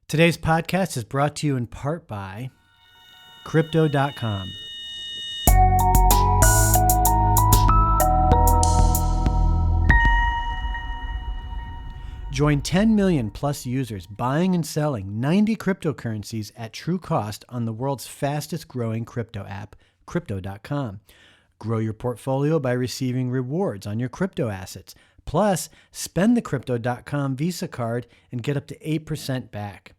Today's podcast is brought to you in part by Crypto.com. Join 10 million plus users buying and selling 90 cryptocurrencies at true cost on the world's fastest growing crypto app, Crypto.com. Grow your portfolio by receiving rewards on your crypto assets. Plus, spend the Crypto.com Visa card and get up to 8% back.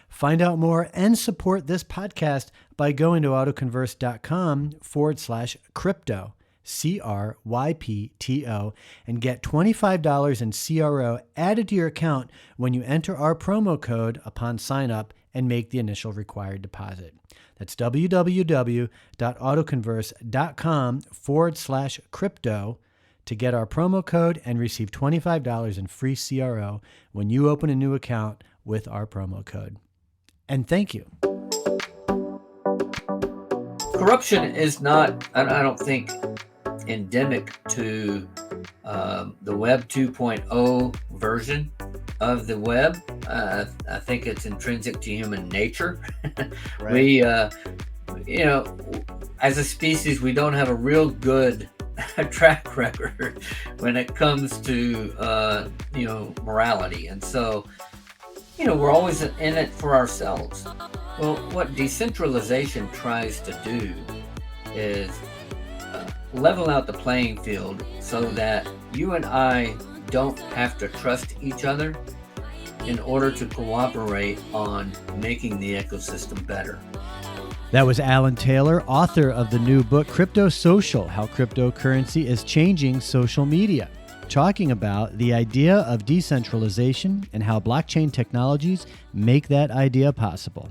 Find out more and support this podcast by going to AutoConverse.com/crypto, CRYPTO, and get $25 in CRO added to your account when you enter our promo code upon sign up and make the initial required deposit. That's www.autoconverse.com/crypto to get our promo code and receive $25 in free CRO when you open a new account with our promo code. And thank you. Corruption is not, I don't think, endemic to the Web 2.0 version of the web. I think it's intrinsic to human nature. Right. We, as a species, we don't have a real good track record when it comes to, morality. And so, we're always in it for ourselves. Well, what decentralization tries to do is level out the playing field so that you and I don't have to trust each other in order to cooperate on making the ecosystem better. That was Alan Taylor, author of the new book, Crypto Social: How Cryptocurrency is Changing Social Media, talking about the idea of decentralization and how blockchain technologies make that idea possible.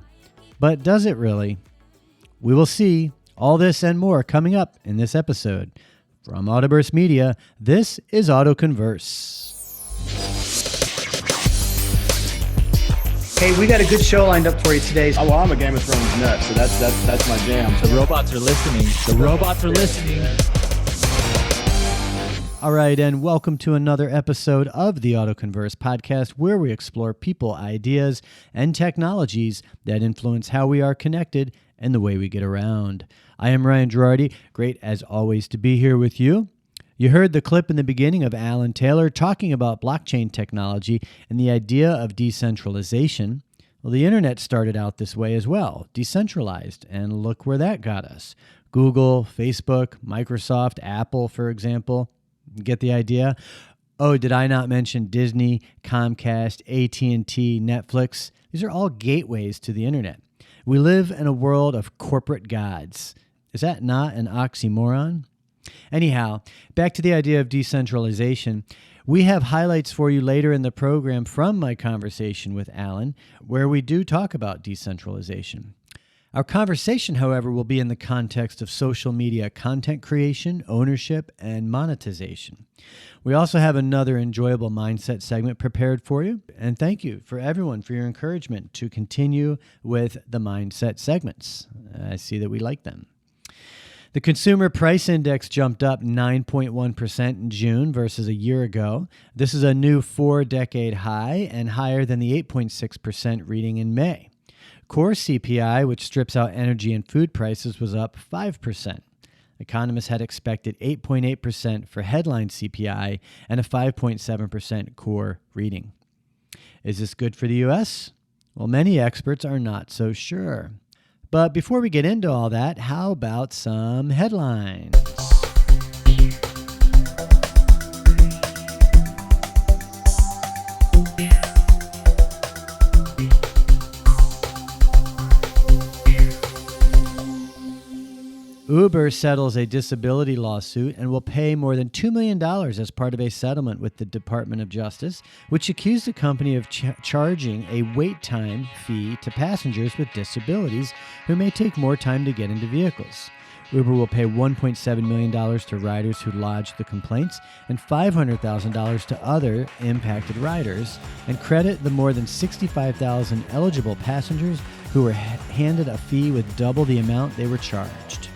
But does it really? We will see. All this and more coming up in this episode. From AutoConverse Media, this is AutoConverse. Hey, we got a good show lined up for you today. Oh, well, I'm a Game of Thrones nut, so that's my jam. The robots are listening. The robots are listening. All right, and welcome to another episode of the AutoConverse podcast, where we explore people, ideas, and technologies that influence how we are connected and the way we get around. I am Ryan Girardi. Great, as always, to be here with you. You heard the clip in the beginning of Alan Taylor talking about blockchain technology and the idea of decentralization. Well, the internet started out this way as well, decentralized, and look where that got us. Google, Facebook, Microsoft, Apple, for example. Get the idea? Oh, did I not mention Disney, Comcast, AT&T, Netflix? These are all gateways to the internet. We live in a world of corporate gods. Is that not an oxymoron? Anyhow, back to the idea of decentralization. We have highlights for you later in the program from my conversation with Alan, where we do talk about decentralization. Our conversation, however, will be in the context of social media content creation, ownership, and monetization. We also have another enjoyable mindset segment prepared for you, and thank you for everyone for your encouragement to continue with the mindset segments. I see that we like them. The Consumer Price Index jumped up 9.1% in June versus a year ago. This is a new 4-decade high and higher than the 8.6% reading in May. Core CPI, which strips out energy and food prices, was up 5%. Economists had expected 8.8% for headline CPI and a 5.7% core reading. Is this good for the U.S.? Well, many experts are not so sure. But before we get into all that, how about some headlines? Uber settles a disability lawsuit and will pay more than $2 million as part of a settlement with the Department of Justice, which accused the company of charging a wait time fee to passengers with disabilities who may take more time to get into vehicles. Uber will pay $1.7 million to riders who lodged the complaints and $500,000 to other impacted riders, and credit the more than 65,000 eligible passengers who were handed a fee with double the amount they were charged.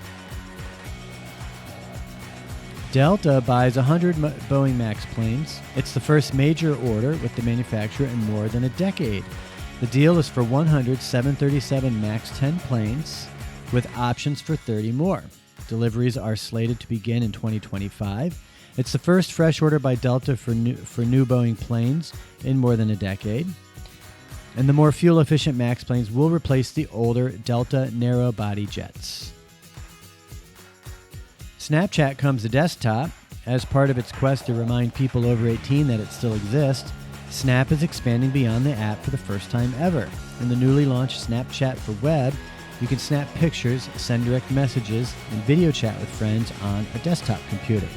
Delta buys 100 Boeing MAX planes. It's the first major order with the manufacturer in more than a decade. The deal is for 100 737 MAX 10 planes with options for 30 more. Deliveries are slated to begin in 2025. It's the first fresh order by Delta for new Boeing planes in more than a decade. And the more fuel-efficient MAX planes will replace the older Delta narrow-body jets. Snapchat comes to desktop. As part of its quest to remind people over 18 that it still exists, Snap is expanding beyond the app for the first time ever. In the newly launched Snapchat for Web, you can snap pictures, send direct messages, and video chat with friends on a desktop computer.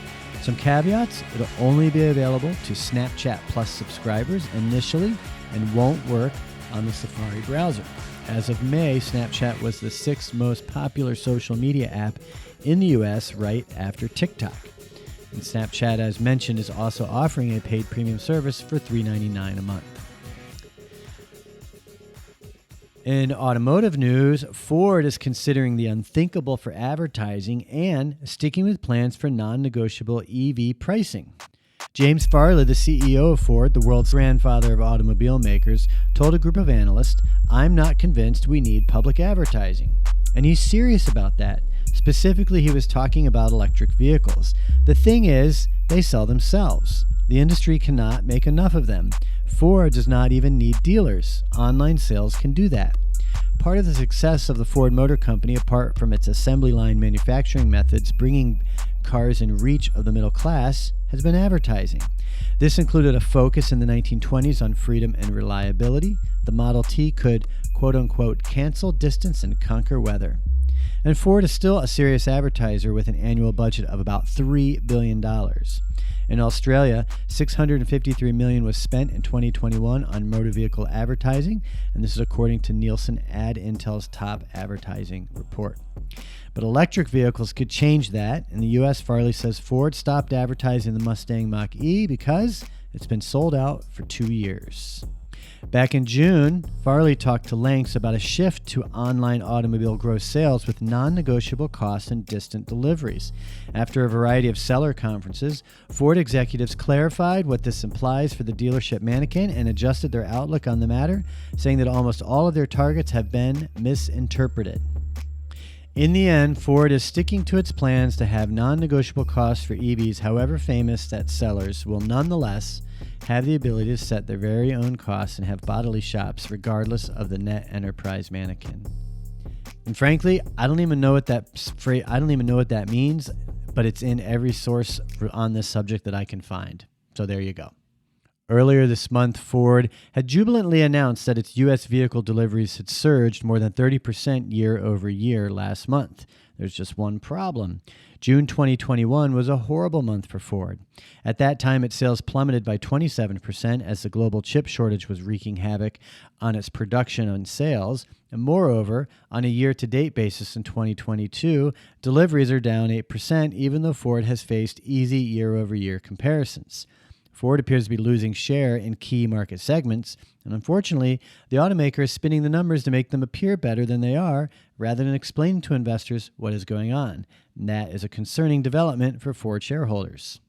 Some caveats: it'll only be available to Snapchat Plus subscribers initially and won't work on the Safari browser. As of May, Snapchat was the 6th most popular social media app in the US, right after TikTok. And Snapchat, as mentioned, is also offering a paid premium service for $3.99 a month. In automotive news, Ford is considering the unthinkable for advertising and sticking with plans for non-negotiable EV pricing. James Farley, the CEO of Ford, the world's grandfather of automobile makers, told a group of analysts, "I'm not convinced we need public advertising." And he's serious about that. Specifically, he was talking about electric vehicles. The thing is, they sell themselves. The industry cannot make enough of them. Ford does not even need dealers. Online sales can do that. Part of the success of the Ford Motor Company, apart from its assembly line manufacturing methods bringing cars in reach of the middle class, has been advertising. This included a focus in the 1920s on freedom and reliability. The Model T could, quote-unquote, cancel distance and conquer weather. And Ford is still a serious advertiser with an annual budget of about $3 billion. In Australia, $653 million was spent in 2021 on motor vehicle advertising, and this is according to Nielsen Ad Intel's top advertising report. But electric vehicles could change that. In the U.S., Farley says Ford stopped advertising the Mustang Mach-E because it's been sold out for 2 years. Back in June, Farley talked to lengths about a shift to online automobile gross sales with non-negotiable costs and distant deliveries. After a variety of seller conferences, Ford executives clarified what this implies for the dealership mannequin and adjusted their outlook on the matter, saying that almost all of their targets have been misinterpreted. In the end, Ford is sticking to its plans to have non-negotiable costs for EVs, however famous that sellers will nonetheless have the ability to set their very own costs and have bodily shops regardless of the net enterprise mannequin. And frankly, I don't even know what that means, but it's in every source on this subject that I can find. So there you go. Earlier this month, Ford had jubilantly announced that its U.S. vehicle deliveries had surged more than 30% year over year last month. There's just one problem. June 2021 was a horrible month for Ford. At that time, its sales plummeted by 27% as the global chip shortage was wreaking havoc on its production and sales. And moreover, on a year-to-date basis in 2022, deliveries are down 8%, even though Ford has faced easy year-over-year comparisons. Ford appears to be losing share in key market segments, and unfortunately, the automaker is spinning the numbers to make them appear better than they are, rather than explaining to investors what is going on. And that is a concerning development for Ford shareholders.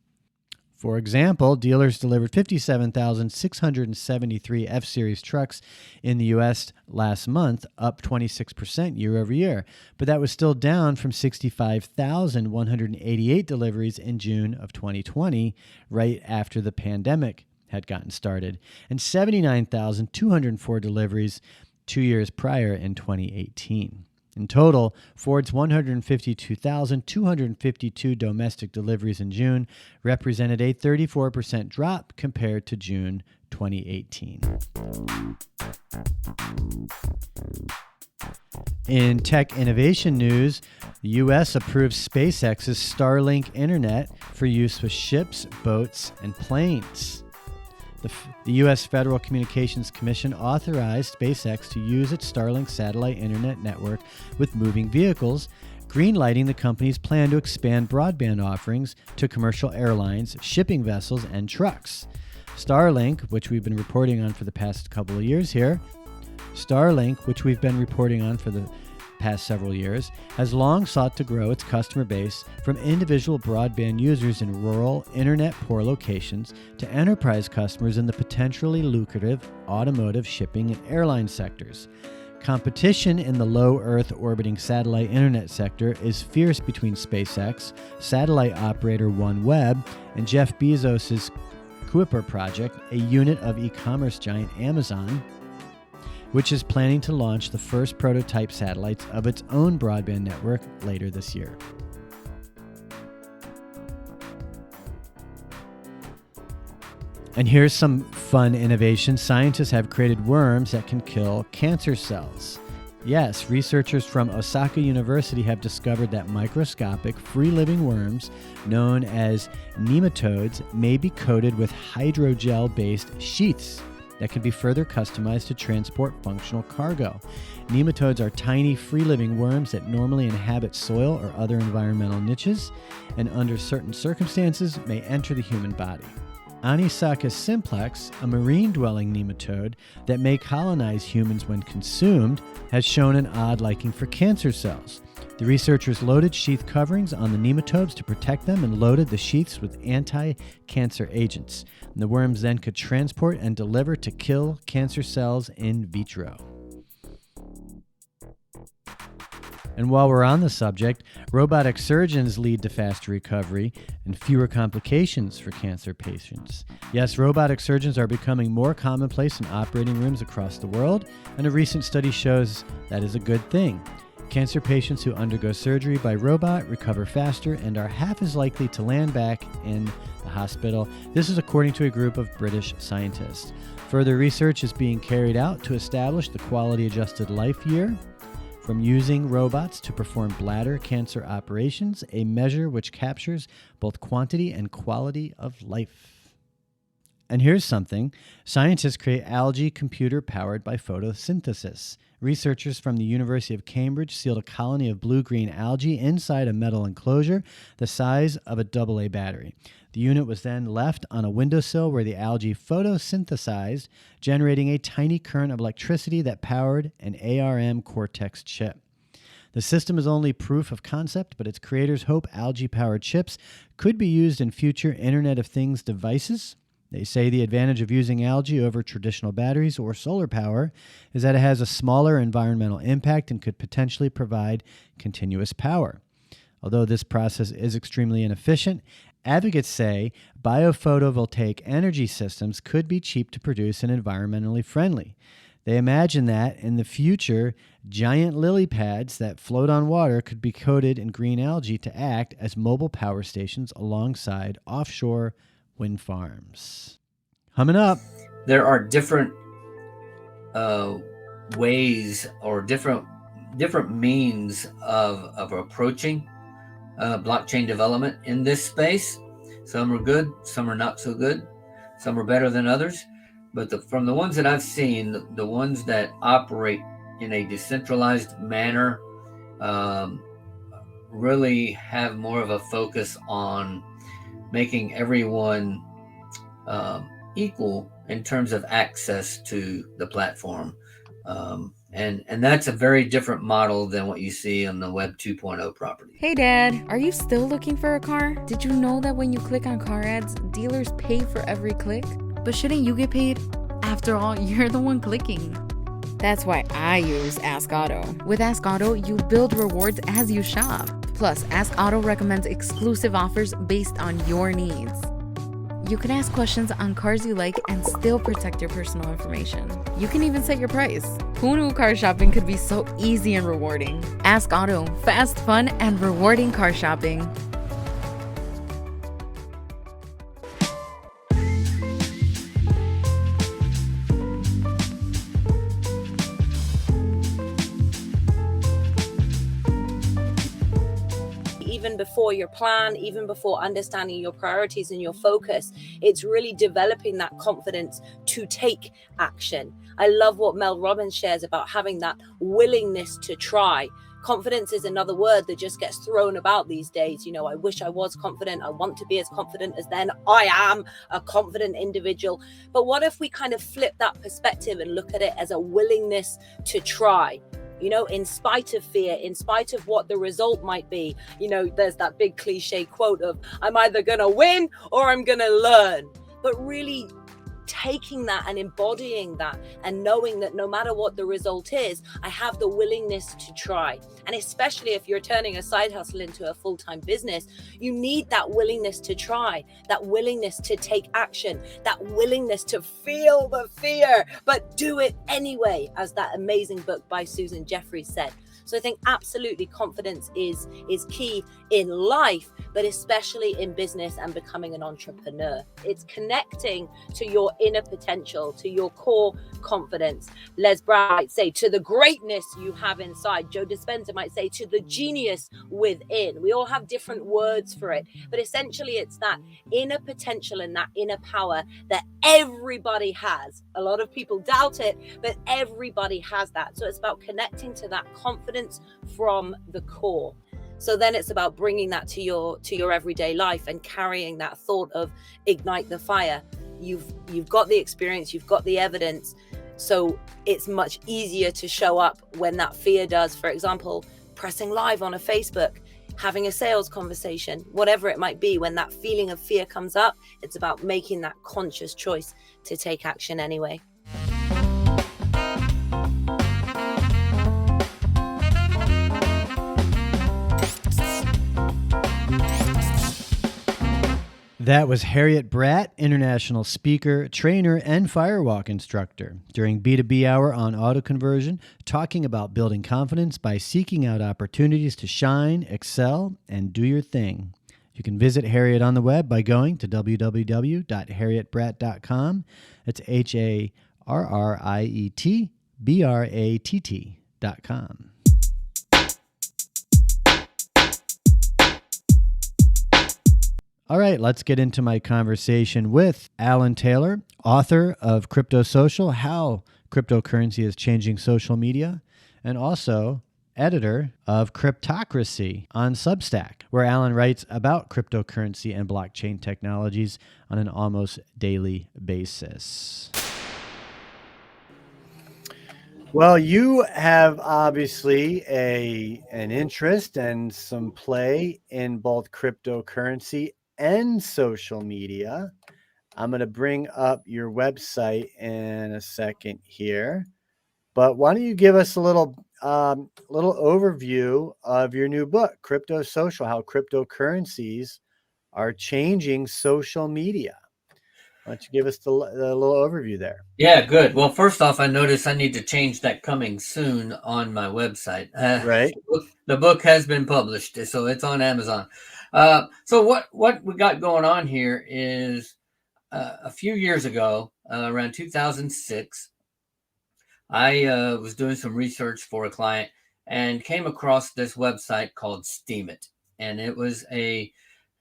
For example, dealers delivered 57,673 F-Series trucks in the U.S. last month, up 26% year over year, but that was still down from 65,188 deliveries in June of 2020, right after the pandemic had gotten started, and 79,204 deliveries 2 years prior in 2018. In total, Ford's 152,252 domestic deliveries in June represented a 34% drop compared to June 2018. In tech innovation news, the U.S. approves SpaceX's Starlink internet for use with ships, boats, and planes. The U.S. Federal Communications Commission authorized SpaceX to use its Starlink satellite internet network with moving vehicles, greenlighting the company's plan to expand broadband offerings to commercial airlines, shipping vessels, and trucks. Starlink, which we've been reporting on for the past couple of years here, past several years, has long sought to grow its customer base from individual broadband users in rural, internet-poor locations to enterprise customers in the potentially lucrative automotive, shipping, and airline sectors. Competition in the low Earth orbiting satellite internet sector is fierce between SpaceX, satellite operator OneWeb, and Jeff Bezos' Kuiper project, a unit of e-commerce giant Amazon, which is planning to launch the first prototype satellites of its own broadband network later this year. And here's some fun innovation. Scientists have created worms that can kill cancer cells. Yes, researchers from Osaka University have discovered that microscopic, free-living worms, known as nematodes, may be coated with hydrogel-based sheaths that can be further customized to transport functional cargo. Nematodes are tiny, free-living worms that normally inhabit soil or other environmental niches, and under certain circumstances may enter the human body. Anisaka simplex, a marine-dwelling nematode that may colonize humans when consumed, has shown an odd liking for cancer cells. The researchers loaded sheath coverings on the nematodes to protect them and loaded the sheaths with anti-cancer agents. And the worms then could transport and deliver to kill cancer cells in vitro. And while we're on the subject, robotic surgeons lead to faster recovery and fewer complications for cancer patients. Yes, robotic surgeons are becoming more commonplace in operating rooms across the world, and a recent study shows that is a good thing. Cancer patients who undergo surgery by robot recover faster and are half as likely to land back in the hospital. This is according to a group of British scientists. Further research is being carried out to establish the quality-adjusted life year from using robots to perform bladder cancer operations, a measure which captures both quantity and quality of life. And here's something. Scientists create algae computer powered by photosynthesis. Researchers from the University of Cambridge sealed a colony of blue-green algae inside a metal enclosure the size of a AA battery. The unit was then left on a windowsill where the algae photosynthesized, generating a tiny current of electricity that powered an ARM Cortex chip. The system is only proof of concept, but its creators hope algae-powered chips could be used in future Internet of Things devices. They say the advantage of using algae over traditional batteries or solar power is that it has a smaller environmental impact and could potentially provide continuous power. Although this process is extremely inefficient, advocates say biophotovoltaic energy systems could be cheap to produce and environmentally friendly. They imagine that, in the future, giant lily pads that float on water could be coated in green algae to act as mobile power stations alongside offshore wind farms. Humming up. There are different ways or different means of approaching blockchain development in this space. Some are good, some are not so good, some are better than others. But from the ones that I've seen, the ones that operate in a decentralized manner really have more of a focus on making everyone equal in terms of access to the platform. And that's a very different model than what you see on the Web 2.0 property. Hey Dad, are you still looking for a car? Did you know that when you click on car ads, dealers pay for every click? But shouldn't you get paid? After all, you're the one clicking. That's why I use Ask Auto. With Ask Auto, you build rewards as you shop. Plus, Ask Auto recommends exclusive offers based on your needs. You can ask questions on cars you like and still protect your personal information. You can even set your price. Who knew car shopping could be so easy and rewarding? Ask Auto, fast, fun, and rewarding car shopping. Even before your plan, even before understanding your priorities and your focus, it's really developing that confidence to take action. I love what Mel Robbins shares about having that willingness to try. Confidence is another word that just gets thrown about these days. You know, I wish I was confident. I want to be as confident as then. I am a confident individual. But what if we kind of flip that perspective and look at it as a willingness to try? in spite of fear, in spite of what the result might be. There's that big cliche quote of, I'm either going to win or I'm going to learn. But really taking that and embodying that and knowing that no matter what the result is, I have the willingness to try. And especially if you're turning a side hustle into a full-time business, you need that willingness to try, that willingness to take action, that willingness to feel the fear, but do it anyway, as that amazing book by Susan Jeffries said. So I think absolutely confidence is key in life, but especially in business and becoming an entrepreneur. It's connecting to your inner potential, to your core confidence. Les Brown might say to the greatness you have inside. Joe Dispenza might say to the genius within. We all have different words for it, but essentially it's that inner potential and that inner power that everybody has. A lot of people doubt it, but everybody has that. So it's about connecting to that confidence from the core. So then it's about bringing that to your everyday life and carrying that thought of ignite the fire. You've got the experience, you've got the evidence. So it's much easier to show up when that fear does. For example, pressing live on a Facebook, having a sales conversation, whatever it might be. When that feeling of fear comes up, it's about making that conscious choice to take action anyway. That was Harriet Bratt, international speaker, trainer, and firewalk instructor, during B2B Hour on AutoConversion, talking about building confidence by seeking out opportunities to shine, excel, and do your thing. You can visit Harriet on the web by going to www.harrietbratt.com. That's HARRIETBRATT.com. All right, let's get into my conversation with Alan Taylor, author of Crypto Social, How Cryptocurrency is Changing Social Media, and also editor of Cryptocracy on Substack, where Alan writes about cryptocurrency and blockchain technologies on an almost daily basis. Well, you have obviously an interest and some play in both cryptocurrency and social media. I'm going to bring up your website in a second here, but why don't you give us a little overview of your new book, Crypto Social, How Cryptocurrencies Are Changing Social Media. Why don't you give us the little overview there? Yeah, good. Well, first off, I noticed I need to change that coming soon on my website. Right. The book has been published, so it's on Amazon. So what we got going on here is a few years ago, around 2006, I was doing some research for a client and came across this website called Steemit. And it was a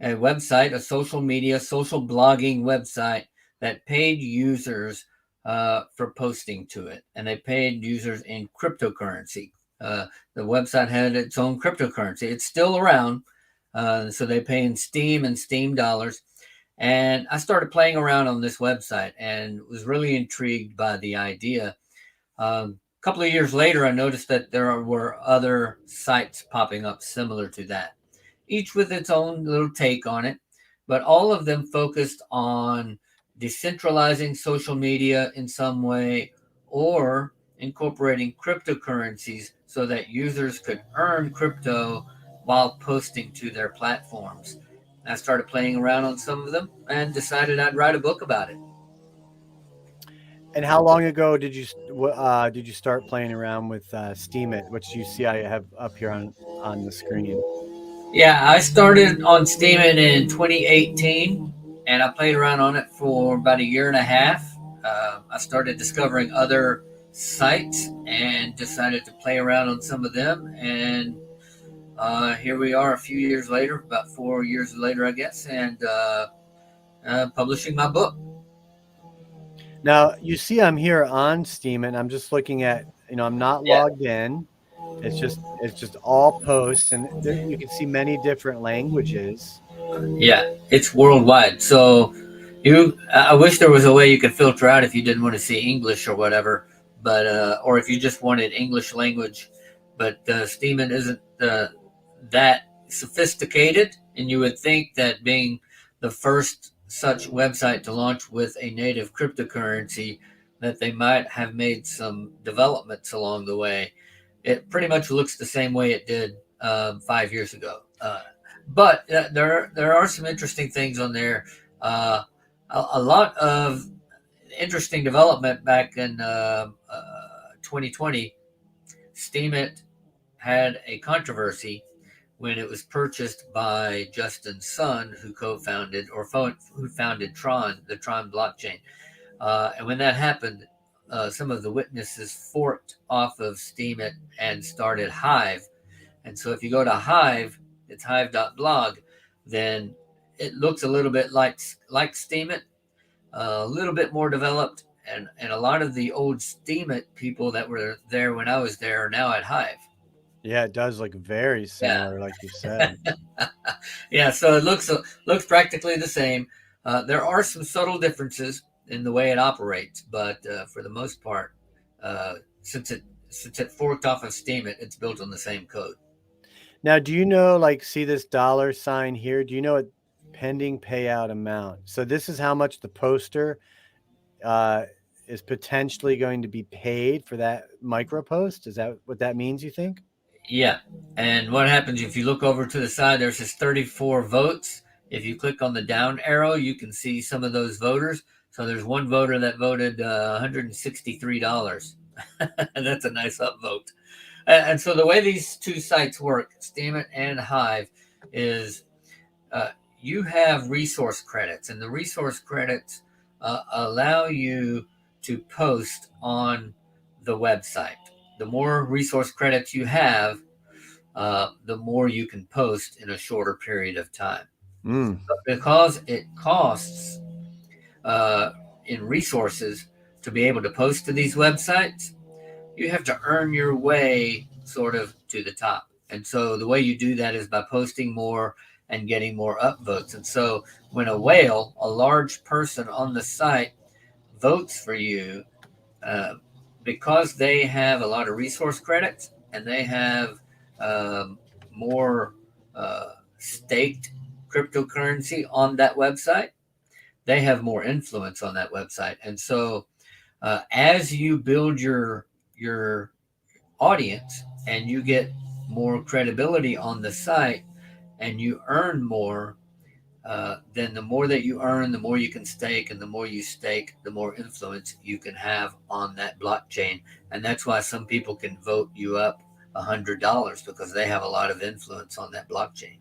website, a social media, social blogging website that paid users for posting to it. And they paid users in cryptocurrency. The website had its own cryptocurrency. It's still around. So they pay in Steem and Steem dollars. And I started playing around on this website and was really intrigued by the idea. A couple of years later, I noticed that there were other sites popping up similar to that, each with its own little take on it, but all of them focused on decentralizing social media in some way or incorporating cryptocurrencies so that users could earn crypto while posting to their platforms. I started playing around on some of them and decided I'd write a book about it. And how long ago did you start playing around with Steemit, which you see I have up here on the screen? Yeah, I started on Steemit in 2018, and I played around on it for about a year and a half. I started discovering other sites and decided to play around on some of them. And here we are a few years later, about 4 years later, I guess, and publishing my book. Now, you see I'm here on Steemit, and I'm just looking at, I'm not logged in. It's just all posts, and there, you can see many different languages. Yeah, it's worldwide. So I wish there was a way you could filter out if you didn't want to see English or whatever, but or if you just wanted English language. but Steemit isn't that sophisticated, and you would think that being the first such website to launch with a native cryptocurrency, that they might have made some developments along the way. It pretty much looks the same way it did 5 years ago. But there are some interesting things on there. A lot of interesting development back in 2020. Steemit had a controversy when it was purchased by Justin's son, who co-founded or who founded Tron, the Tron blockchain. And when that happened, some of the witnesses forked off of Steemit and started Hive. And so if you go to Hive, it's hive.blog, then it looks a little bit like Steemit, a little bit more developed. And a lot of the old Steemit people that were there when I was there are now at Hive. Yeah, it does look very similar, like you said. Yeah, so it looks practically the same. There are some subtle differences in the way it operates, but for the most part, since it forked off of Steemit, it's built on the same code. Now, do you know, like, see this dollar sign here? Do you know what pending payout amount? So this is how much the poster is potentially going to be paid for that micro post. Is that what that means, you think? Yeah, and what happens if you look over to the side? There's just 34 votes. If you click on the down arrow, you can see some of those voters. So there's one voter that voted $163. And that's a nice upvote. And so the way these two sites work, Steemit and Hive, is you have resource credits, and the resource credits allow you to post on the website. The more resource credits you have, the more you can post in a shorter period of time. But because it costs in resources to be able to post to these websites, you have to earn your way sort of to the top. And so the way you do that is by posting more and getting more upvotes. And so when a whale, a large person on the site, votes for you, because they have a lot of resource credits and they have more staked cryptocurrency on that website, they have more influence on that website. And so as you build your audience and you get more credibility on the site and you earn more, then the more that you earn, the more you can stake, and the more you stake, the more influence you can have on that blockchain. And that's why some people can vote you up $100, because they have a lot of influence on that blockchain.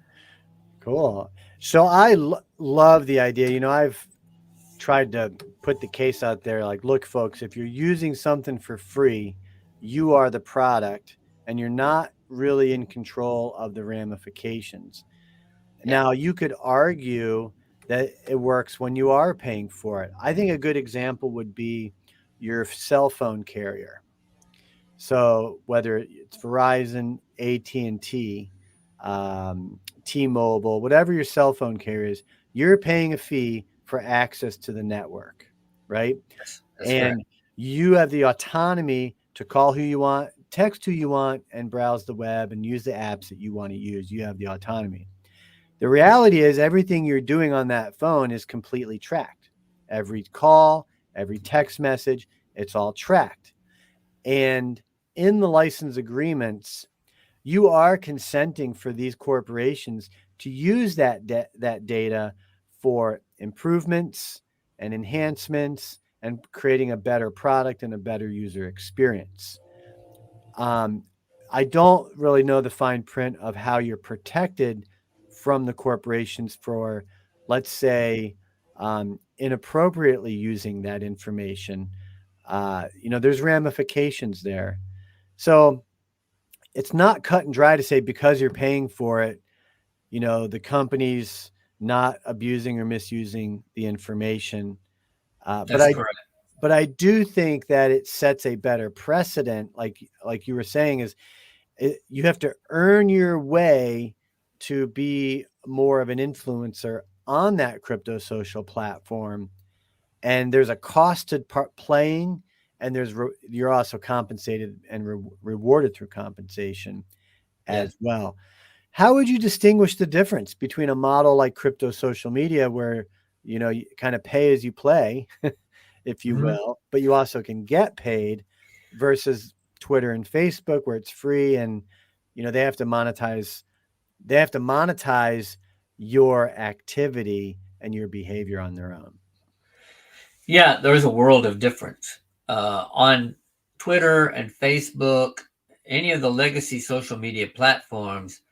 Cool. So I love the idea. You know, I've tried to put the case out there like, look, folks, if you're using something for free, you are the product and you're not really in control of the ramifications. Yeah. Now, you could argue that it works when you are paying for it. I think a good example would be your cell phone carrier. So whether it's Verizon, AT&T, T-Mobile, whatever your cell phone carrier is, you're paying a fee for access to the network, right? That's And correct. you have the autonomy to call who you want, text who you want, and browse the web and use the apps that you want to use. You have the autonomy. The reality is everything you're doing on that phone is completely tracked. Every call, every text message, it's all tracked. And in the license agreements, you are consenting for these corporations to use that data for improvements and enhancements and creating a better product and a better user experience. I don't really know the fine print of how you're protected from the corporations for, let's say, inappropriately using that information. There's ramifications there. So it's not cut and dry to say because you're paying for it, the company's not abusing or misusing the information. That's correct. But I do think that it sets a better precedent, like you were saying, is you have to earn your way to be more of an influencer on that crypto social platform. And there's a cost to playing and you're also compensated and rewarded through compensation Yeah. as well. How would you distinguish the difference between a model like crypto social media, where you kind of pay as you play, if you Mhm. will, but you also can get paid, versus Twitter and Facebook, where it's free and they have to monetize your activity and your behavior on their own? Yeah, there's a world of difference. On Twitter and Facebook, any of the legacy social media platforms,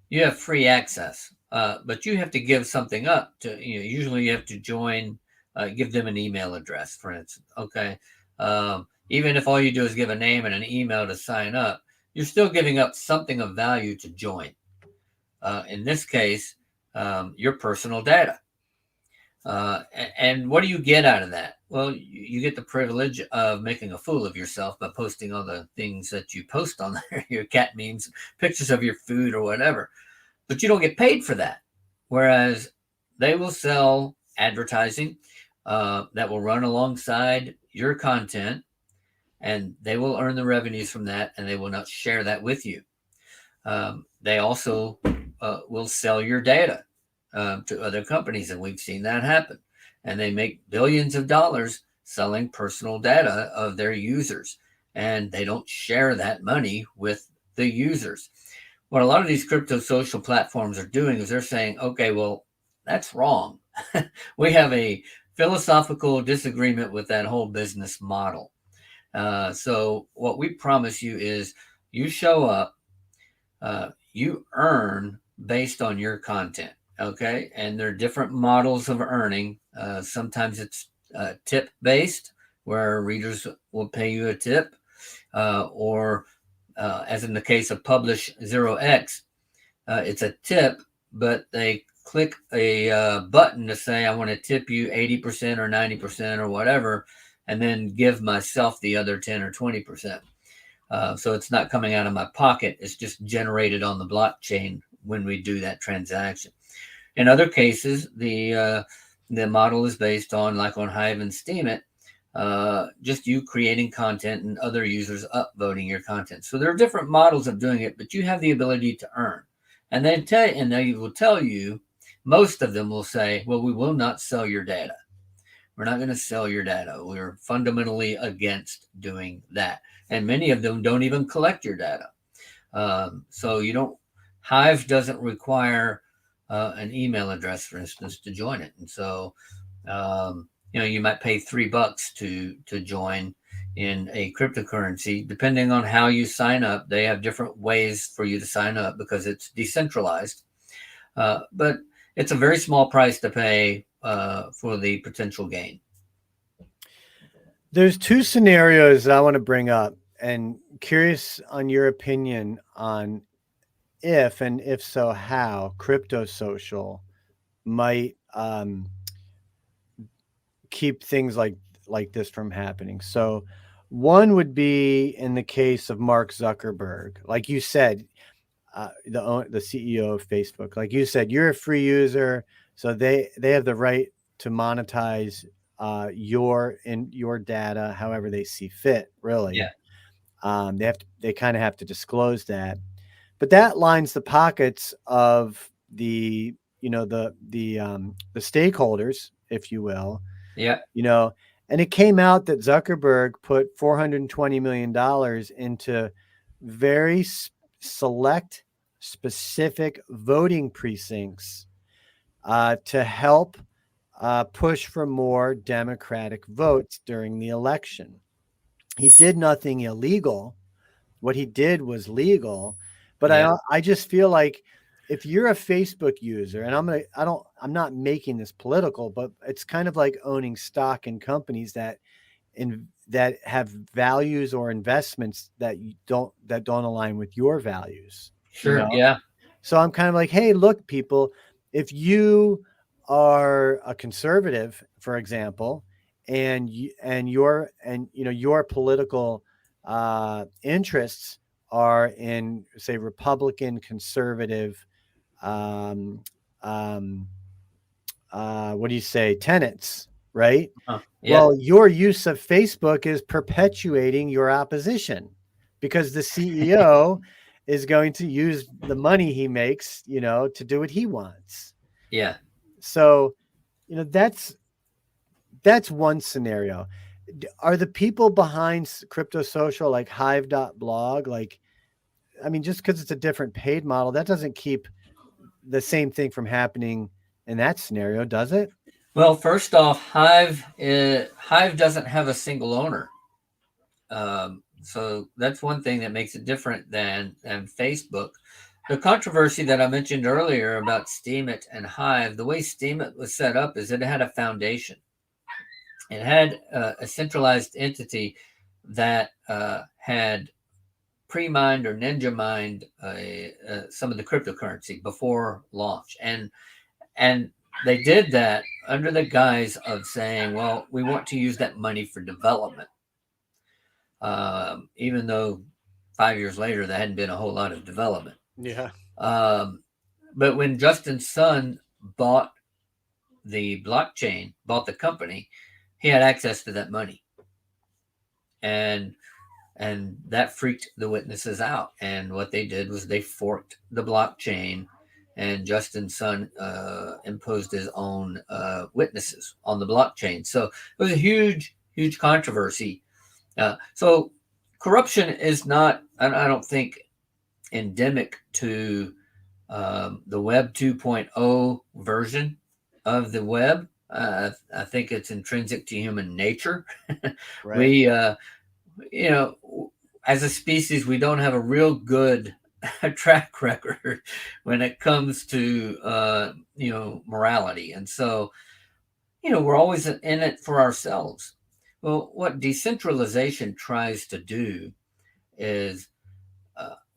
you have free access, but you have to give something up to, usually you have to join, give them an email address, for instance. Okay. Even if all you do is give a name and an email to sign up, you're still giving up something of value to join. In this case, your personal data. And what do you get out of that? Well, you get the privilege of making a fool of yourself by posting all the things that you post on there, your cat memes, pictures of your food or whatever, but you don't get paid for that. Whereas they will sell advertising that will run alongside your content, and they will earn the revenues from that, and they will not share that with you. They also will sell your data to other companies, and we've seen that happen. And they make billions of dollars selling personal data of their users, and they don't share that money with the users. What a lot of these crypto social platforms are doing is they're saying, okay, well, that's wrong. We have a philosophical disagreement with that whole business model. So what we promise you is you show up, you earn based on your content. Okay. And there are different models of earning. Sometimes it's tip based, where readers will pay you a tip, or as in the case of Publish 0x, it's a tip, but they click a button to say, I want to tip you 80% or 90% or whatever, and then give myself the other 10 or 20%. So it's not coming out of my pocket. It's just generated on the blockchain when we do that transaction. In other cases, the model is based on, like on Hive and Steemit, just you creating content and other users upvoting your content. So there are different models of doing it, but you have the ability to earn. And they will tell you, most of them will say, well, we will not sell your data. We're not going to sell your data. We're fundamentally against doing that. And many of them don't even collect your data. So Hive doesn't require an email address, for instance, to join it. And so, you might pay $3 to join in a cryptocurrency. Depending on how you sign up, they have different ways for you to sign up because it's decentralized. But it's a very small price to pay for the potential gain. There's two scenarios that I want to bring up, and curious on your opinion on if, and if so, how crypto social might keep things like this from happening. So one would be in the case of Mark Zuckerberg. Like you said, the CEO of Facebook, like you said, you're a free user, so they have the right to monetize your data however they see fit, really. Yeah. They kind of have to disclose that, but that lines the pockets of the stakeholders, if you will. Yeah. And it came out that Zuckerberg put $420 million into very select, specific voting precincts to help push for more Democratic votes during the election. He did nothing illegal. What he did was legal, but Yeah. I just feel like if you're a Facebook user, and I'm not making this political, but it's kind of like owning stock in companies that have values or investments that don't align with your values. Sure. Yeah. So I'm kind of like, hey, look, people, if you are a conservative, for example, and your political interests are in, say, Republican conservative, um, what do you say, tenets, right? Yeah. Well, your use of Facebook is perpetuating your opposition because the CEO is going to use the money he makes, to do what he wants. Yeah. So, that's one scenario. Are the people behind Crypto Social like Hive.blog? Like, I mean, just because it's a different paid model, that doesn't keep the same thing from happening in that scenario, does it? Well, first off, Hive doesn't have a single owner. So that's one thing that makes it different than Facebook. The controversy that I mentioned earlier about Steemit and Hive, the way Steemit was set up is it had a foundation. It had a centralized entity that had pre-mined or ninja mined some of the cryptocurrency before launch, and they did that under the guise of saying, well, we want to use that money for development. Even though 5 years later there hadn't been a whole lot of development. Yeah. But when Justin Sun bought the blockchain, bought the company, he had access to that money, and that freaked the witnesses out. And what they did was they forked the blockchain, and Justin Sun imposed his own witnesses on the blockchain. So it was a huge controversy. So corruption is not, I don't think, endemic to the Web 2.0 version of the web. I think it's intrinsic to human nature. Right. We, as a species, we don't have a real good track record when it comes to, morality. And so, we're always in it for ourselves. Well, what decentralization tries to do is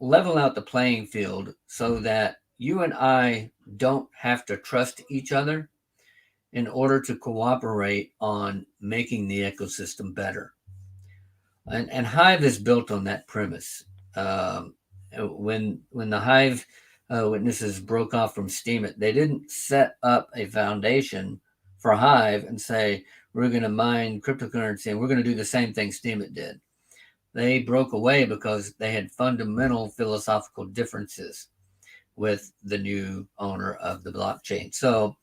level out the playing field so that you and I don't have to trust each other in order to cooperate on making the ecosystem better. And Hive is built on that premise. When the Hive witnesses broke off from Steemit, they didn't set up a foundation for Hive and say, we're going to mine cryptocurrency and we're going to do the same thing Steemit did. They broke away because they had fundamental philosophical differences with the new owner of the blockchain. So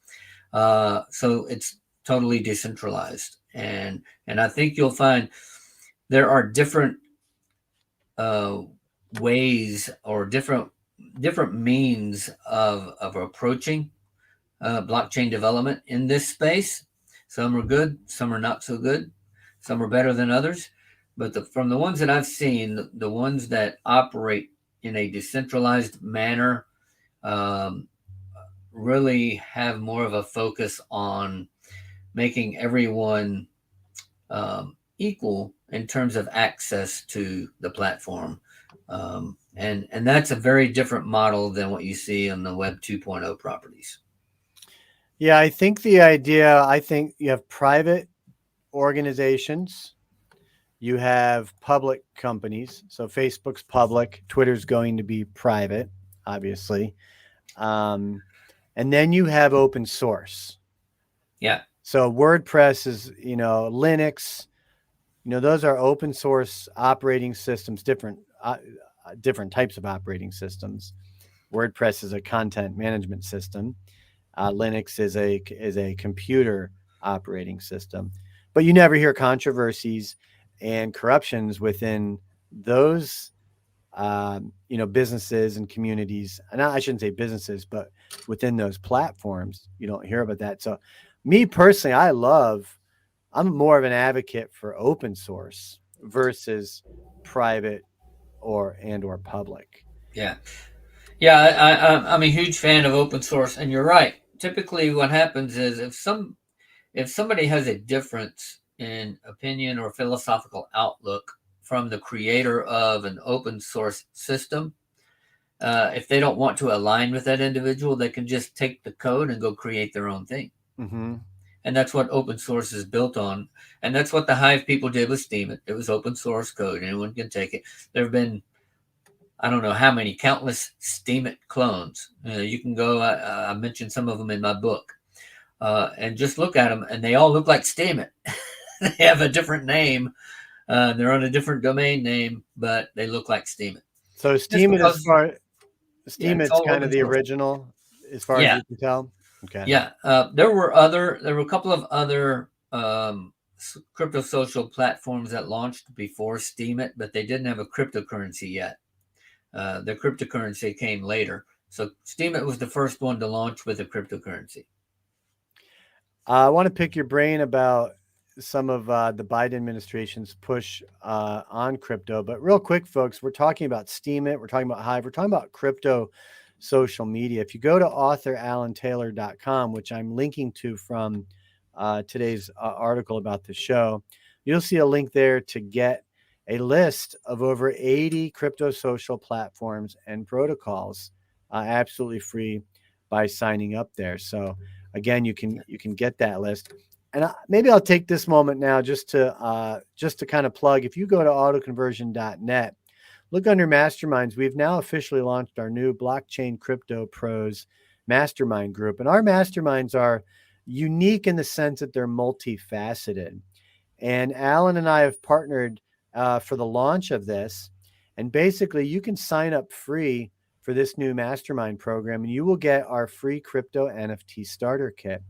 it's totally decentralized, and I think you'll find there are different ways or different means of approaching blockchain development in this space. Some are good, some are not so good, some are better than others. But from the ones that I've seen, the ones that operate in a decentralized manner really have more of a focus on making everyone equal in terms of access to the platform. And that's a very different model than what you see on the Web 2.0 properties. Yeah, I think you have private organizations, you have public companies. So Facebook's public, Twitter's going to be private, obviously. And then you have open source. Yeah. So WordPress is, Linux, those are open source operating systems, different types of operating systems. WordPress is a content management system. Linux is a computer operating system, but you never hear controversies and corruptions within those, businesses and communities. And I shouldn't say businesses, but within those platforms, you don't hear about that. So me personally, I'm more of an advocate for open source versus private or public. Yeah. Yeah, I'm a huge fan of open source, and you're right. Typically, what happens is if somebody has a difference in opinion or philosophical outlook from the creator of an open source system, if they don't want to align with that individual, they can just take the code and go create their own thing. Mm-hmm. And that's what open source is built on. And that's what the Hive people did with Steemit. It was open source code. Anyone can take it. There have been, I don't know how many, countless Steemit clones. You can go, I mentioned some of them in my book. and just look at them, and they all look like Steemit. They have a different name. They're on a different domain name, but they look like Steemit. So Just Steemit because, yeah, it's Steemit's all kind of open the source. original as far as Yeah, you can tell. Okay. yeah. There were a couple of other crypto social platforms that launched before Steemit, but they didn't have a cryptocurrency yet. The cryptocurrency came later. So Steemit was the first one to launch with a cryptocurrency. I want to pick your brain about some of the Biden administration's push on crypto. But real quick, folks, we're talking about Steemit. We're talking about Hive. We're talking about crypto social media. If you go to author.alantaylor.com, which I'm linking to from today's article about the show, you'll see a link there to get a list of over 80 crypto social platforms and protocols absolutely free by signing up there. So again, you can get that list. And maybe I'll take this moment now just to kind of plug. If you go to autoconversion.net, look under masterminds. We've now officially launched our new Blockchain Crypto Pros mastermind group. And our masterminds are unique in the sense that they're multifaceted. And Alan and I have partnered for the launch of this. And basically, you can sign up free for this new mastermind program, and you will get our free crypto NFT starter kit.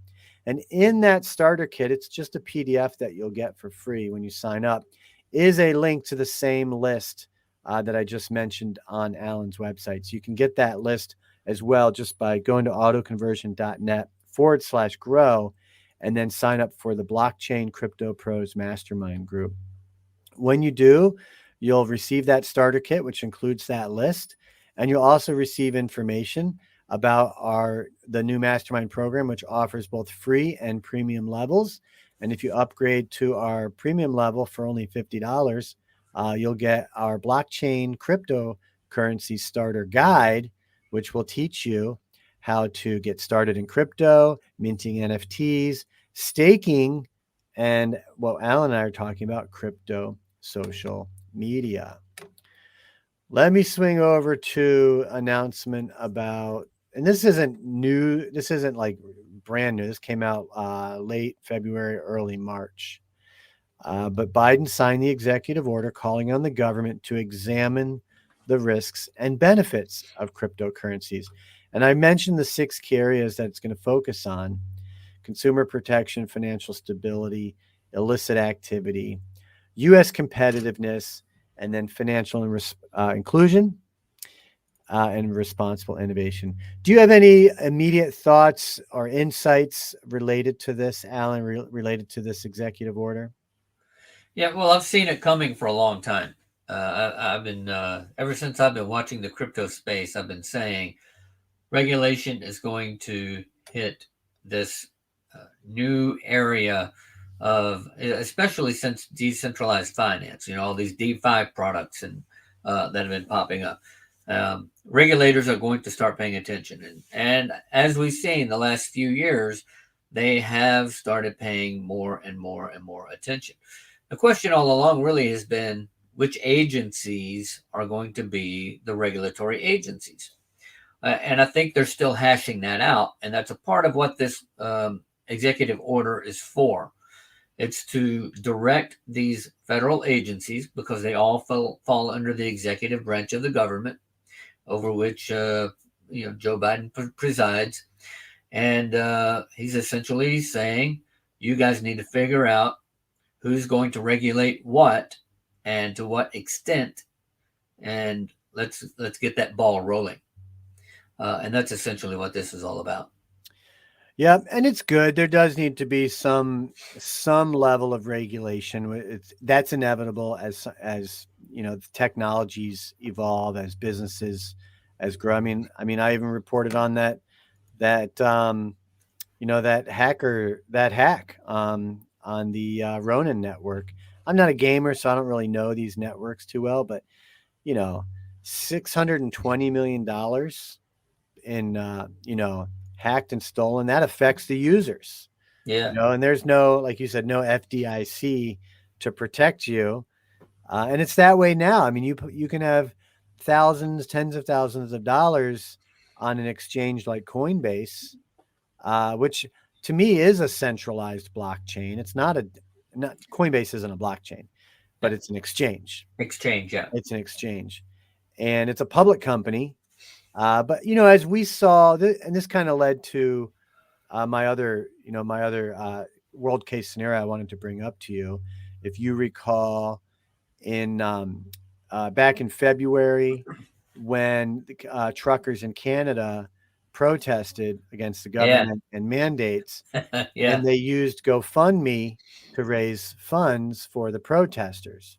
And in that starter kit, it's just a PDF that you'll get for free when you sign up, is a link to the same list that I just mentioned on Alan's website. So you can get that list as well just by going to autoconversion.net/grow and then sign up for the Blockchain Crypto Pros Mastermind group. When you do, you'll receive that starter kit, which includes that list. And you'll also receive information about the new mastermind program, which offers both free and premium levels. And if you upgrade to our premium level for only $50, you'll get our blockchain cryptocurrency starter guide, which will teach you how to get started in crypto, minting NFTs, staking, and what Alan and I are talking about, crypto social media. Let me swing over to announcement about, and this isn't new. This isn't like brand new. This came out late February, early March. But Biden signed the executive order calling on the government to examine the risks and benefits of cryptocurrencies. And I mentioned the 6 key areas that it's going to focus on: consumer protection, financial stability, illicit activity, U.S. competitiveness, and then financial inclusion and responsible innovation. Do you have any immediate thoughts or insights related to this, Alan, related to this executive order? Yeah, well, I've seen it coming for a long time. I've been ever since I've been watching the crypto space, I've been saying regulation is going to hit this new area of, especially since decentralized finance. You know, all these DeFi products and that have been popping up. Regulators are going to start paying attention, and as we've seen the last few years, they have started paying more and more and more attention. The question all along really has been which agencies are going to be the regulatory agencies. And I think they're still hashing that out. And that's a part of what this executive order is for. It's to direct these federal agencies, because they all fall under the executive branch of the government, over which Joe Biden presides. And he's essentially saying, you guys need to figure out who's going to regulate what and to what extent, and let's get that ball rolling. And that's essentially what this is all about. Yeah, and it's good. There does need to be some level of regulation. That's inevitable as technologies evolve, as businesses as grow. I mean, I even reported on that hack on the Ronin network. I'm not a gamer, so I don't really know these networks too well, but $620 million in hacked and stolen, that affects the users. Yeah. And there's no, like you said, no FDIC to protect you. And it's that way now. I mean, you can have thousands, tens of thousands of dollars on an exchange like Coinbase, which to me is a centralized blockchain. It's not Coinbase isn't a blockchain, but it's an exchange. Exchange, yeah. It's an exchange, and it's a public company. But as we saw, and this kind of led to my other world case scenario I wanted to bring up to you. If you recall, in back in February, when the truckers in Canada protested against the government and mandates, Yeah. and they used GoFundMe to raise funds for the protesters.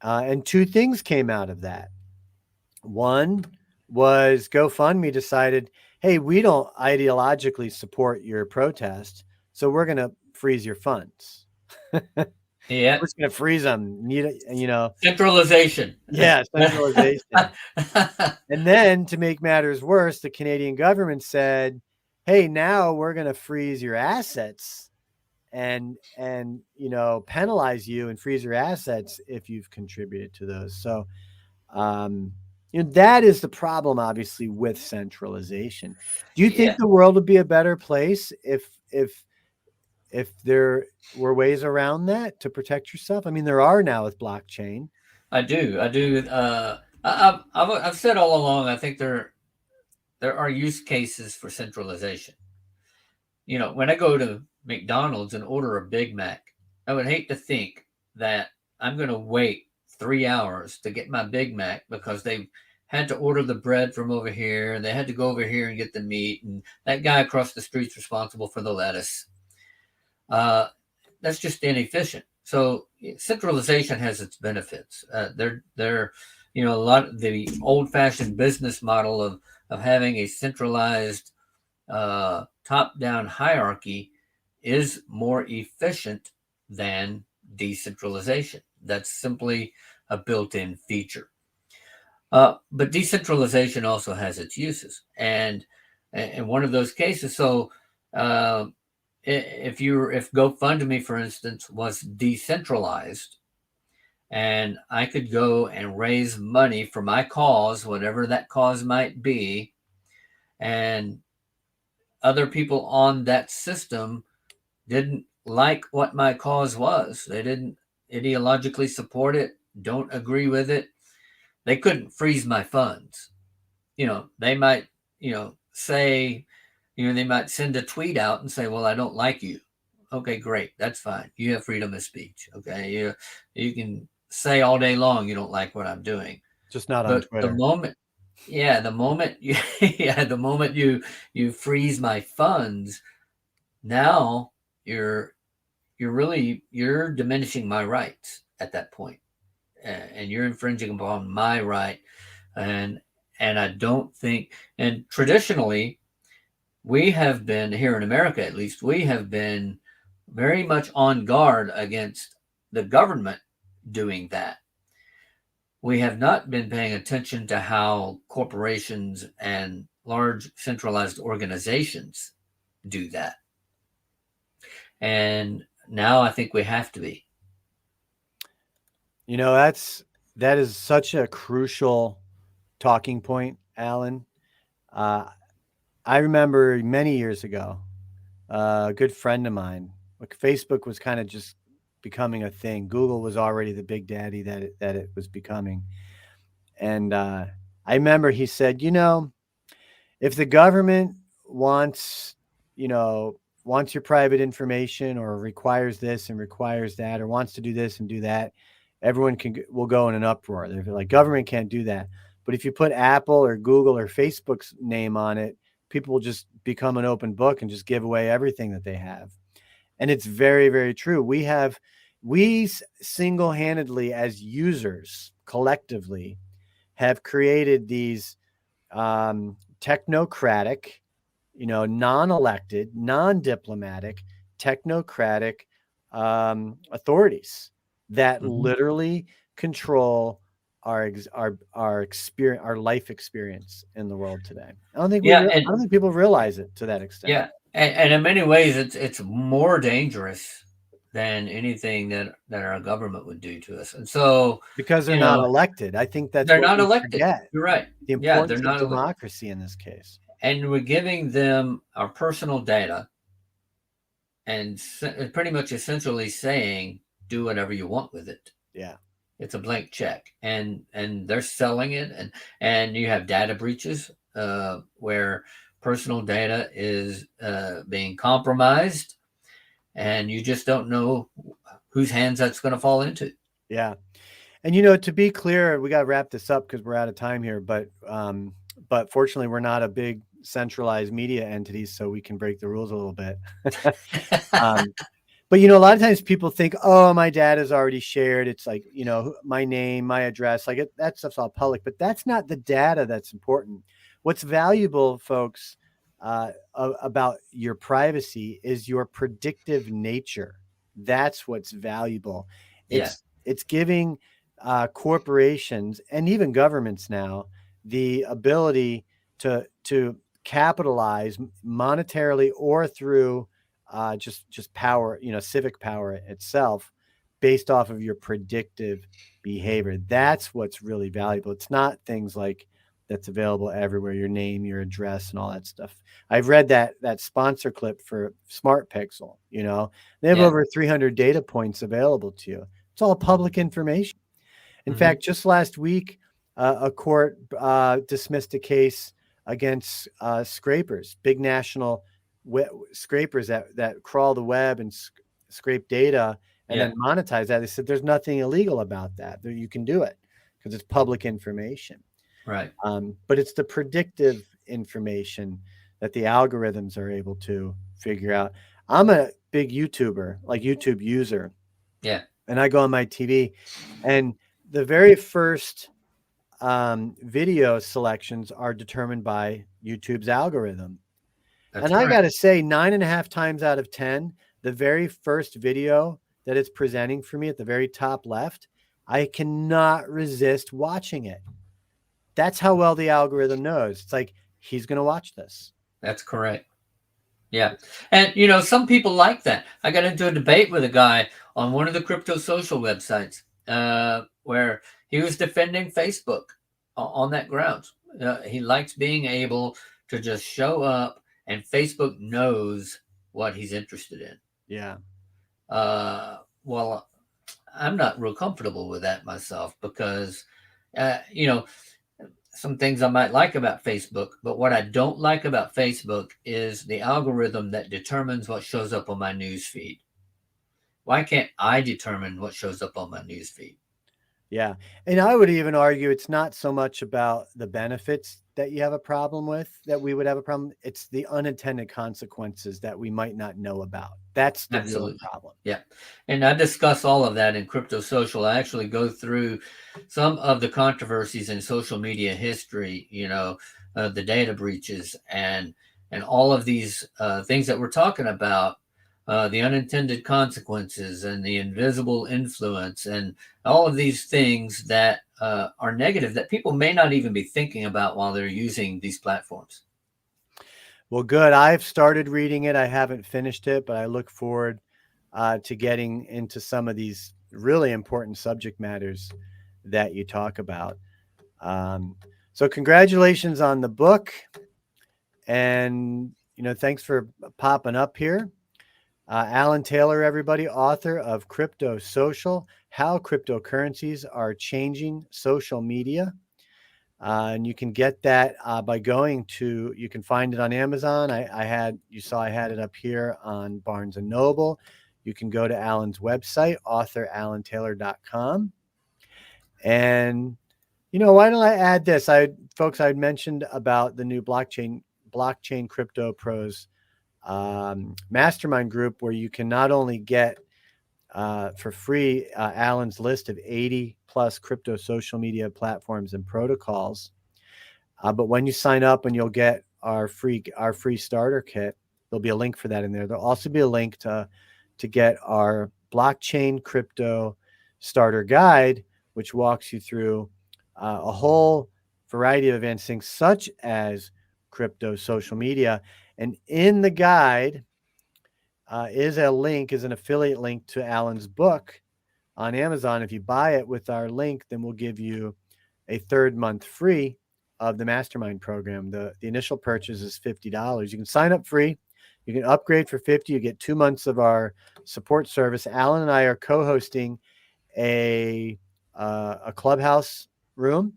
And two things came out of that. One was GoFundMe decided, hey, we don't ideologically support your protest, so we're going to freeze your funds. Yeah. We're just going to freeze them. Centralization. Yeah, centralization. And then to make matters worse, the Canadian government said, hey, now we're going to freeze your assets and penalize you and freeze your assets if you've contributed to those. So that is the problem, obviously, with centralization. Do you think the world would be a better place if there were ways around that to protect yourself? I mean, there are now with blockchain. I do. I've said all along, I think there are use cases for centralization. When I go to McDonald's and order a Big Mac, I would hate to think that I'm going to wait 3 hours to get my Big Mac because they had to order the bread from over here and they had to go over here and get the meat, and that guy across the street's responsible for the lettuce. That's just inefficient. So centralization has its benefits. They're a lot of the old-fashioned business model of having a centralized top-down hierarchy is more efficient than decentralization. That's simply a built-in feature. But decentralization also has its uses, and one of those cases. So if GoFundMe, for instance, was decentralized, and I could go and raise money for my cause, whatever that cause might be, and other people on that system didn't like what my cause was, they didn't ideologically support it, don't agree with it, they couldn't freeze my funds. They might, say, they might send a tweet out and say, well, I don't like you. Okay, great. That's fine. You have freedom of speech. Okay. You can say all day long you don't like what I'm doing. Just not on Twitter. The moment you freeze my funds, now you're diminishing my rights at that point. And you're infringing upon my right. And I don't think, and traditionally, we have been, here in America at least, we have been very much on guard against the government doing that. We have not been paying attention to how corporations and large centralized organizations do that. And now I think we have to be. That is such a crucial talking point, Alan. I remember many years ago, a good friend of mine, Facebook was kind of just becoming a thing. Google was already the big daddy that it was becoming. And I remember he said, if the government wants your private information, or requires this and requires that, or wants to do this and do that, everyone will go in an uproar. They're like, government can't do that. But if you put Apple or Google or Facebook's name on it, people will just become an open book and just give away everything that they have. And it's very, very true. We single-handedly, as users, collectively, have created these technocratic, non-elected, non-diplomatic, technocratic authorities that literally control our experience, our life experience in the world today. I don't think people realize it to that extent. Yeah, and in many ways, it's more dangerous than anything that our government would do to us. And so, because they're not elected, I think that's they're not elected. Forget. You're right. The importance they're not of democracy in this case. And we're giving them our personal data and pretty much essentially saying, do whatever you want with it. Yeah. It's a blank check, and they're selling it, and you have data breaches where personal data is being compromised, and you just don't know whose hands that's going to fall into. Yeah. And to be clear, we got to wrap this up because we're out of time here. But fortunately, we're not a big centralized media entity, so we can break the rules a little bit. But a lot of times people think, oh, my data's already shared. It's like, my name, my address, like that stuff's all public. But that's not the data that's important. What's valuable, folks, about your privacy is your predictive nature. That's what's valuable. Yeah. It's giving corporations and even governments now the ability to capitalize monetarily or through just power, civic power itself, based off of your predictive behavior. That's what's really valuable. It's not things like that's available everywhere, your name, your address, and all that stuff. I've read that sponsor clip for Smart Pixel. They have over 300 data points available to you. It's all public information. In fact, just last week, a court dismissed a case against scrapers, big national scrapers that crawl the web and scrape data and then monetize that. They said there's nothing illegal about that. You can do it because it's public information. Right. But it's the predictive information that the algorithms are able to figure out. I'm a big YouTuber, like YouTube user. Yeah. And I go on my TV, and the very first video selections are determined by YouTube's algorithm. That's and correct. I got to say, 9.5 times out of 10, the very first video that it's presenting for me at the very top left, I cannot resist watching it. That's how well the algorithm knows. It's like, he's going to watch this. That's correct. Yeah. And, some people like that. I got into a debate with a guy on one of the crypto social websites where he was defending Facebook on that grounds. He likes being able to just show up and Facebook knows what he's interested in. Yeah. Well, I'm not real comfortable with that myself because, some things I might like about Facebook, but what I don't like about Facebook is the algorithm that determines what shows up on my news feed. Why can't I determine what shows up on my news feed? Yeah. And I would even argue it's not so much about the benefits that you have a problem with, that we would have a problem. It's the unintended consequences that we might not know about. That's the real problem. Yeah. And I discuss all of that in Crypto Social. I actually go through some of the controversies in social media history, the data breaches and all of these things that we're talking about, the unintended consequences and the invisible influence and all of these things that are negative that people may not even be thinking about while they're using these platforms. Well, good. I've started reading it. I haven't finished it, but I look forward to getting into some of these really important subject matters that you talk about. So congratulations on the book. And, thanks for popping up here. Alan Taylor, everybody, author of Crypto Social, How Cryptocurrencies Are Changing Social Media. And you can get that by going to, you can find it on Amazon. I had it up here on Barnes & Noble. You can go to Alan's website, AuthorAlanTaylor.com. And, why don't I add this? Folks, I mentioned about the new blockchain crypto pros mastermind group, where you can not only get for free Alan's list of 80 plus crypto social media platforms and protocols, but when you sign up and you'll get our free starter kit, there'll be a link for that in there. There'll also be a link to get our blockchain crypto starter guide, which walks you through a whole variety of advanced things such as crypto social media. And in the guide is an affiliate link to Alan's book on Amazon. If you buy it with our link, then we'll give you a third month free of the mastermind program. The initial purchase is $50. You can sign up free, You can upgrade for 50. You get 2 months of our support service. Alan and I are co-hosting a clubhouse room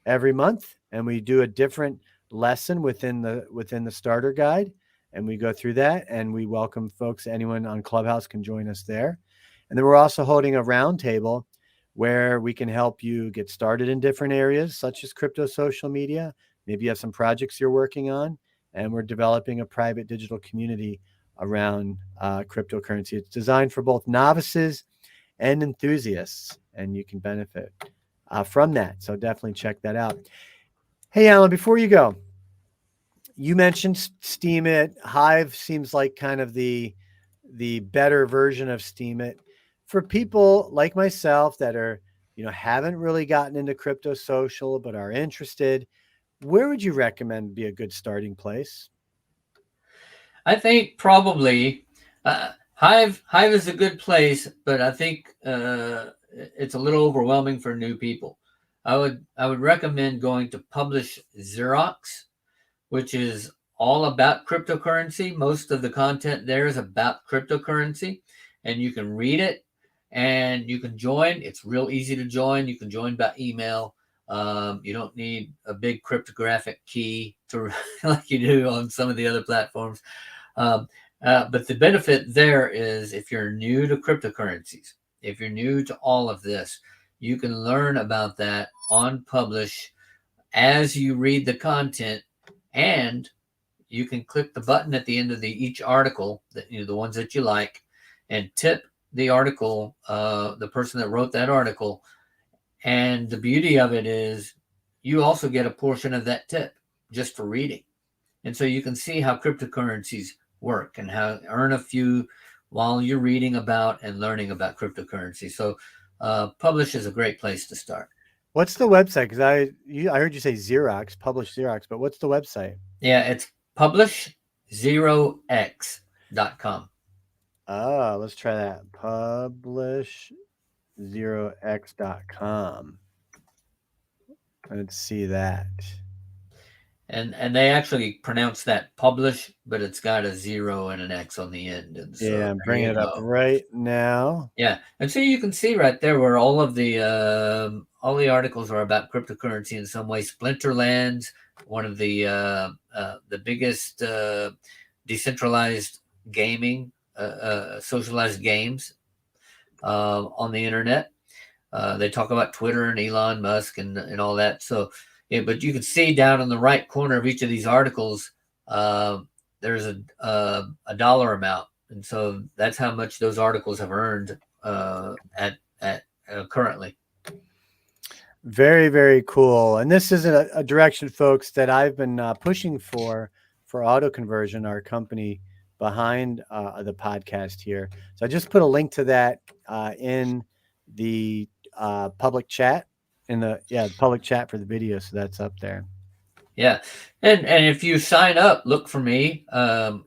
every month, and we do a different lesson within the starter guide, and we go through that, and we welcome folks. Anyone on Clubhouse can join us there. And then we're also holding a roundtable where we can help you get started in different areas such as crypto social media. Maybe you have some projects you're working on, and we're developing a private digital community around cryptocurrency. It's designed for both novices and enthusiasts, and you can benefit from that. So definitely check that out. Hey, Alan, before you go, you mentioned Steemit. Hive seems like kind of the better version of Steemit for people like myself that are, haven't really gotten into crypto social but are interested. Where would you recommend be a good starting place? I think probably Hive is a good place, but I think it's a little overwhelming for new people. I would recommend going to Publish Xerox, which is all about cryptocurrency. Most of the content there is about cryptocurrency, and you can read it and you can join. It's real easy to join. You can join by email. You don't need a big cryptographic key to like you do on some of the other platforms. But the benefit there is if you're new to cryptocurrencies, if you're new to all of this, you can learn about that on Publish as you read the content, and you can click the button at the end of each article, that the ones that you like, and tip the article, the person that wrote that article. And the beauty of it is you also get a portion of that tip just for reading. And so you can see how cryptocurrencies work and how earn a few while you're reading about and learning about cryptocurrency. So Publish is a great place to start. What's the website? Because I heard you say Xerox, Publish Xerox, but what's the website? Yeah, it's publish0x.com. Oh, let's try that. Publish0x.com. Let's see that. And they actually pronounce that publish, but it's got a 0 and an X on the end. And so Yeah, I'm bringing it up right now. Yeah, and so you can see right there where all the articles are about cryptocurrency in some way. Splinterlands, one of the biggest decentralized gaming, socialized games on the internet. They talk about Twitter and Elon Musk and all that. So, yeah, but you can see down in the right corner of each of these articles, there's a dollar amount, and so that's how much those articles have earned at currently. Very, very cool. And this is a direction, folks, that I've been pushing for AutoConversion, our company behind the podcast here. So I just put a link to that in the public chat, public chat for the video. So that's up there. Yeah. And if you sign up, look for me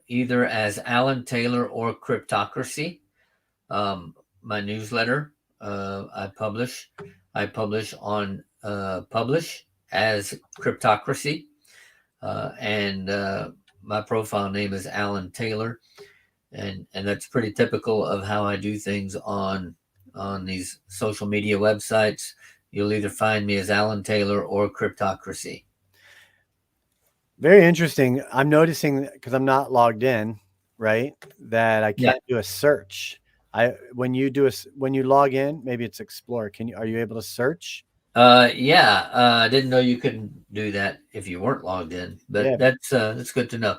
either as Alan Taylor or Cryptocracy. My newsletter I publish on Publish as Cryptocracy. And my profile name is Alan Taylor. And that's pretty typical of how I do things on these social media websites. You'll either find me as Alan Taylor or Cryptocracy. Very interesting. I'm noticing, because I'm not logged in, right, that I can't do a search. When you log in, maybe it's Explore. Are you able to search? I didn't know you couldn't do that if you weren't logged in, but that's good to know.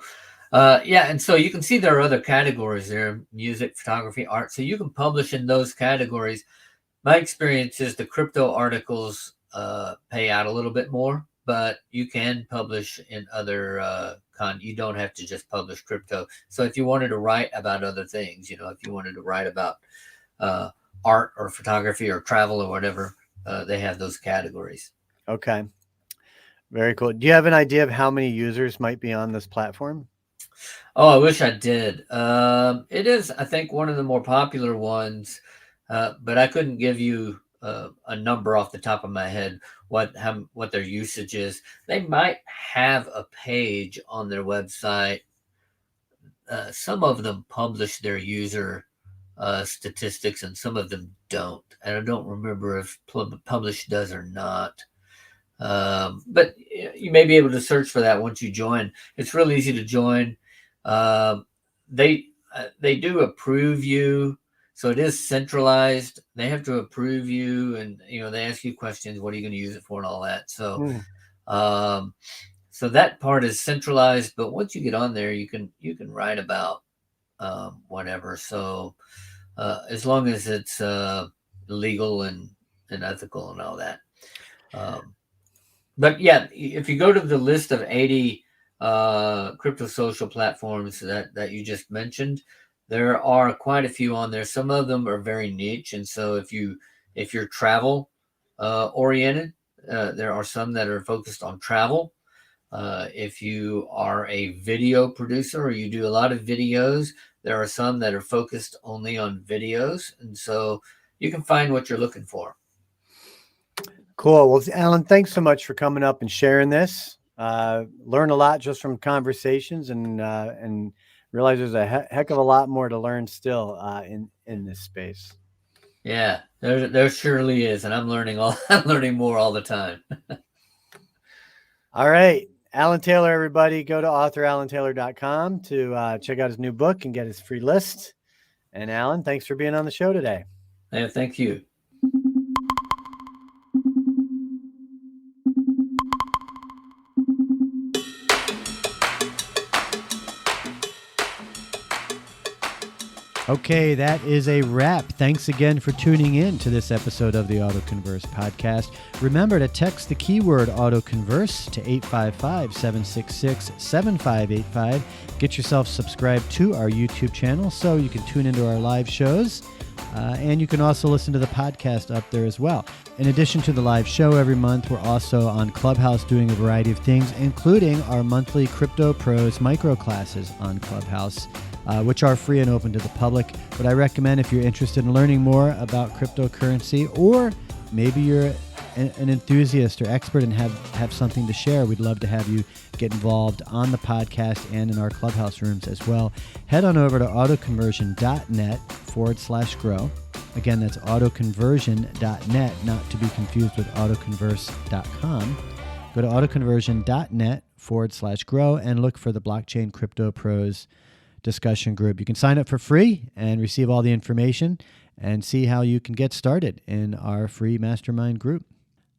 And so you can see there are other categories there: music, photography, art. So you can publish in those categories. My experience is the crypto articles pay out a little bit more, but you can publish in other you don't have to just publish crypto. So if you wanted to write about other things, if you wanted to write about art or photography or travel or whatever, they have those categories. Okay. Very cool. Do you have an idea of how many users might be on this platform? Oh, I wish I did. It is, I think, one of the more popular ones, but I couldn't give you a number off the top of my head what their usage is. They might have a page on their website some of them publish their user statistics and some of them don't. And I don't remember if Publish does or not. But you may be able to search for that once you join. It's real easy to join. They do approve you, so it is centralized. They have to approve you, and they ask you questions. What are you going to use it for, and all that. So, so that part is centralized. But once you get on there, you can write about whatever. So as long as it's legal and ethical and all that. But yeah, if you go to the list of 80 crypto social platforms that you just mentioned, there are quite a few on there. Some of them are very niche, and so if you're travel oriented, there are some that are focused on travel. If you are a video producer or you do a lot of videos, there are some that are focused only on videos, and so you can find what you're looking for. Cool. Well, Alan, thanks so much for coming up and sharing this. Learn a lot just from conversations, and realize there's a heck of a lot more to learn still in this space. Yeah, there surely is, and I'm learning more all the time. All right, Alan Taylor, everybody, go to AuthorAlanTaylor.com to check out his new book and get his free list. And Alan, thanks for being on the show today. Yeah, thank you. Okay, that is a wrap. Thanks again for tuning in to this episode of the AutoConverse podcast. Remember to text the keyword AutoConverse to 855-766-7585. Get yourself subscribed to our YouTube channel so you can tune into our live shows. And you can also listen to the podcast up there as well. In addition to the live show every month, we're also on Clubhouse doing a variety of things, including our monthly Crypto Pros micro classes on Clubhouse, which are free and open to the public. But I recommend, if you're interested in learning more about cryptocurrency, or maybe you're an enthusiast or expert and have something to share, we'd love to have you get involved on the podcast and in our Clubhouse rooms as well. Head on over to AutoConversion.net/grow. Again, that's AutoConversion.net, not to be confused with AutoConverse.com. Go to AutoConversion.net/grow and look for the Blockchain Crypto Pros discussion group. You can sign up for free and receive all the information and see how you can get started in our free mastermind group.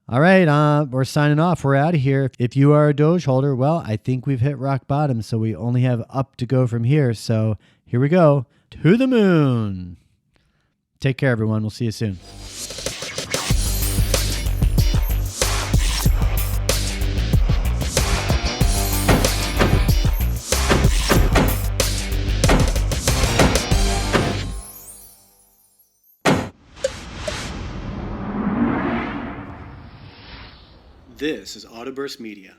All right, we're signing off. We're out of here. If you are a Doge holder, well, I think we've hit rock bottom, so we only have up to go from here. So here we go. To the moon. Take care, everyone. We'll see you soon. This is AutoBurst Media.